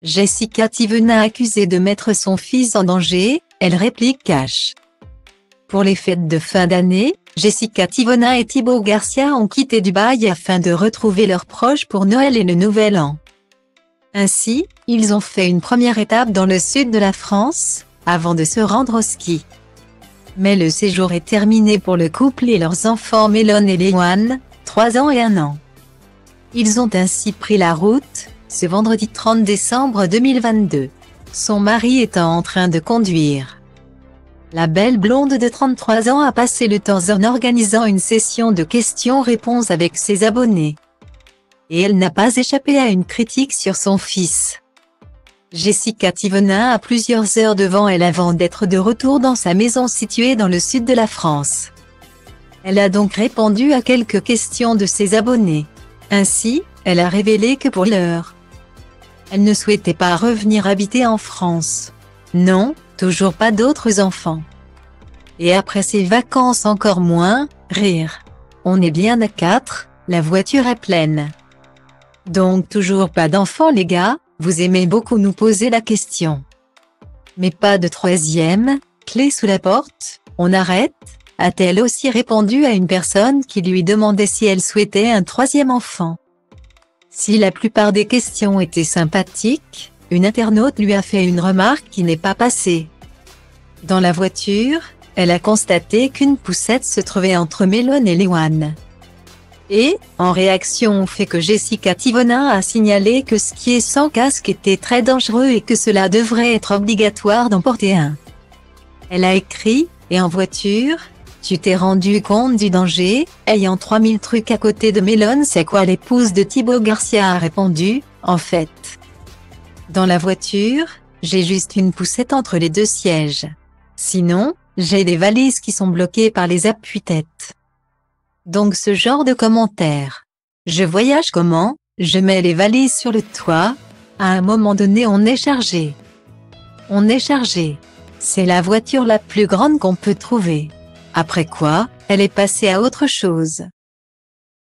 Jessica Thivenin accusée de mettre son fils en danger, elle réplique cash. Pour les fêtes de fin d'année, Jessica Thivenin et Thibaut Garcia ont quitté Dubaï afin de retrouver leurs proches pour Noël et le Nouvel An. Ainsi, ils ont fait une première étape dans le sud de la France, avant de se rendre au ski. Mais le séjour est terminé pour le couple et leurs enfants Mélone et Léoane, 3 ans et 1 an. Ils ont ainsi pris la route, ce vendredi 30 décembre 2022. Son mari étant en train de conduire. La belle blonde de 33 ans a passé le temps en organisant une session de questions-réponses avec ses abonnés. Et elle n'a pas échappé à une critique sur son fils. Jessica Thivenin a plusieurs heures devant elle avant d'être de retour dans sa maison située dans le sud de la France. Elle a donc répondu à quelques questions de ses abonnés. Ainsi, elle a révélé que pour l'heure, elle ne souhaitait pas revenir habiter en France. Non, toujours pas d'autres enfants. Et après ces vacances encore moins, rire. On est bien à 4, la voiture est pleine. Donc toujours pas d'enfants les gars, vous aimez beaucoup nous poser la question. Mais pas de troisième, clé sous la porte, on arrête, a-t-elle aussi répondu à une personne qui lui demandait si elle souhaitait un troisième enfant. Si la plupart des questions étaient sympathiques, une internaute lui a fait une remarque qui n'est pas passée. Dans la voiture, elle a constaté qu'une poussette se trouvait entre Mélone et Léoane. Et, en réaction au fait que Jessica Thivenin a signalé que skier sans casque était très dangereux et que cela devrait être obligatoire d'en porter un. Elle a écrit, et en voiture, tu t'es rendu compte du danger, ayant 3000 trucs à côté de Mélone c'est quoi l'épouse de Thibaut Garcia a répondu, en fait. Dans la voiture, j'ai juste une poussette entre les deux sièges. Sinon, j'ai des valises qui sont bloquées par les appuis-têtes. Donc ce genre de commentaires. Je voyage comment? Je mets les valises sur le toit. À un moment donné on est chargé. On est chargé. C'est la voiture la plus grande qu'on peut trouver. Après quoi, elle est passée à autre chose.